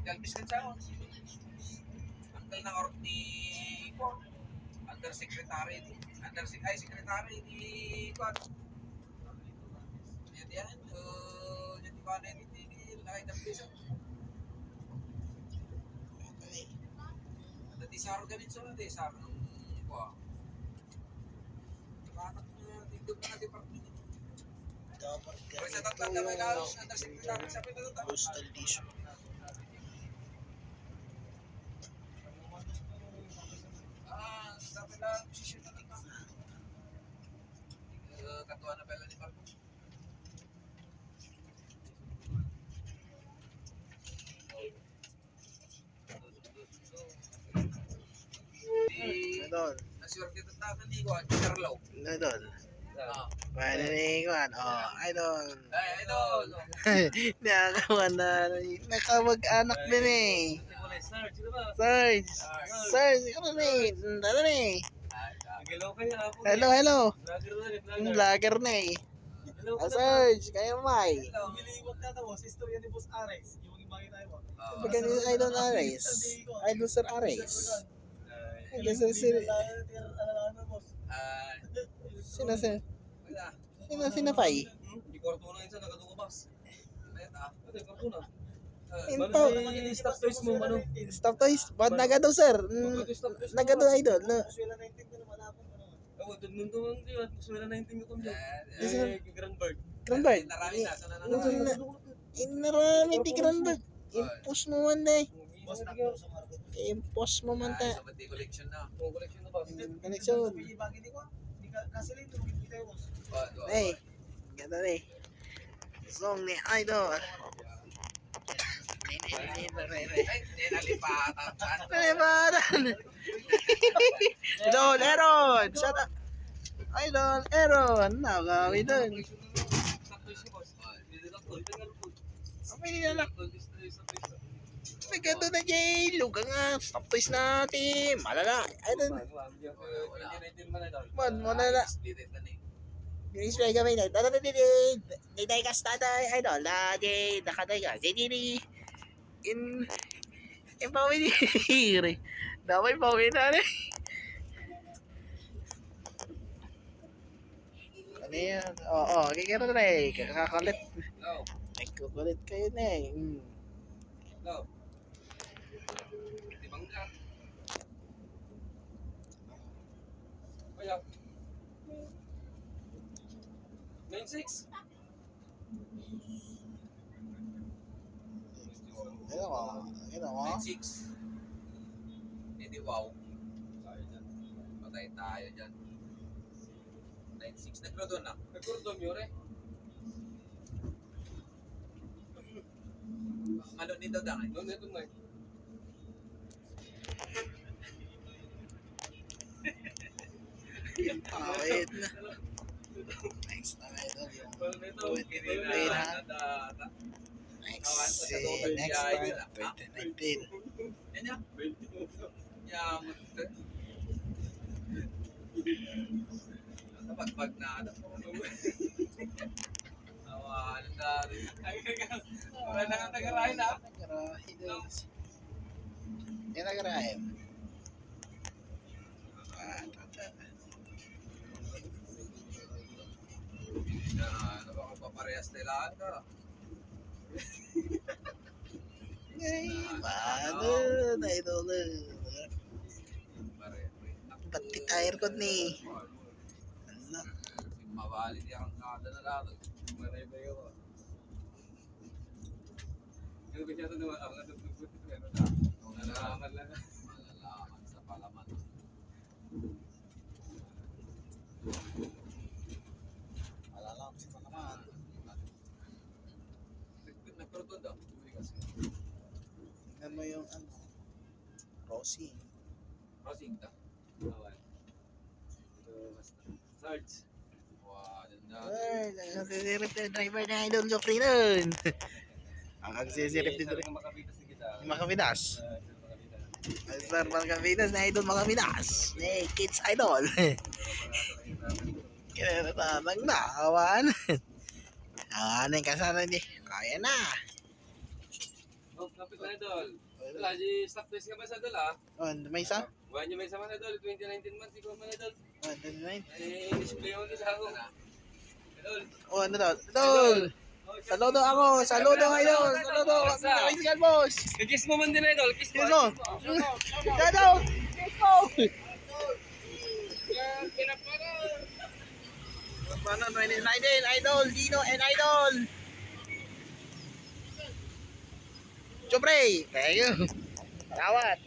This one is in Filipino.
Galvis kan sa Uncle na or ni Undersecretary Secretary ni Kwan. Yan, jadi ko na ini lakay Galvis. Ada di sa organisasyon na sa ko. Bakit dito na di pa Dapat sa tatlo na may lalos Undersecretary sa pinatutan. postal issue. Sabi lang, posisyon na ito. Katuwa na pala ni Marco. Idol. Nasure kita tayo ni Juan, Carlo. Idol. Paano ni Juan? Oh, idol. Ay, idol. Nakakawan na. Nakawag-anak din eh. Sarge. Sarge, ano ni? Ano ni? Hello, hello. Vlogger na eh. Sarge, kayo may. Pagka ni Idol Ares. Idol Sir Ares. Idol Sir Sino Pai? Di kwarto na isa nagadugabas. Into. Stop toys mo, ano? Stop toys. Ba't nagado sir? Nagado idol. No? Ako, nung suwela 19 ko kami. Grandberg. Grandberg. Narami na, sana na. Inarami ti Grandberg. Impos mo man na eh. Impos mo man ta. Sa Mati collection na. Collection na ba? Connection. Hey. Ganda na eh. Song ni Idol. Ay, nalipatan. Nalipatan. Idol Aaron. Shut up. Idol Aaron. Nakawi dun. Stop toys mo, boss. May nilalak. May ganda na Jay. Luga nga. Stop toys natin. Malala. Idol. Man, malala. Yung spray kami na. Day ka staday. Idol. Day. Nakaday ka. Day. In pawin ni damay pawin na rin. Ano yan? Oo, kikira na eh. Kakakulit. Nagkukulit kayo na eh. Di bangga. Kaya. 96. Ano mo? 96. Hindi wow. Patay tayo dyan. 96. Nagrodon na. Nagkurdom yun eh. Ano nito dang? Doon ito na. Wait na. Next na ito. Next time, 2019. Yan yan. Yamot ka. Pag na ano. Awan na rin. Wala na nga tagarahin na. Yan nagarahin. Ano ba kung paparehas nila ka? Ay, paano? Idol. Ba't titire ko ni? Ano? Mabali di ang kada na lato. Manay ba yun? Yung kusyado naman, ang natutupot ito, ano na? Nalalaman lang. Malalaman sa palaman. Malalam si Panaman. Nagproton daw. Tingnan mo yung ano, Rosie. Crossing ta. Awan. Ito, basta. Sarge. Wah, danda. Ay, nagsisirip na driver na Idol Joffrey nun. Ang nagsisirip din rin. Makapitas ni kita. Makapitas. Makapitas. Sir Makapitas na Idol Makapitas. Hey, Kids Idol. Kaya natatag na, kawan. Awan yung kasama niya. Kaya na. Oh, kapit na. Mga idol. Wala, di stock test ka ba sa idol ah? Oh, may isa? Buwan niyo may isa mga idol, 2019 months, ikaw mga idol. Oh, 29. Ay, display only sa ako. Idol. Oh, ano daw? Idol! Saludo ako! Saludo idol! Saludo! Nakisigan boss! Kiss mo man din idol, kiss mo. Kiss mo! Saludo! Kiss mo! Paano 2019? Idol! Dino and Idol! Siyempre! Thank you! Tawad!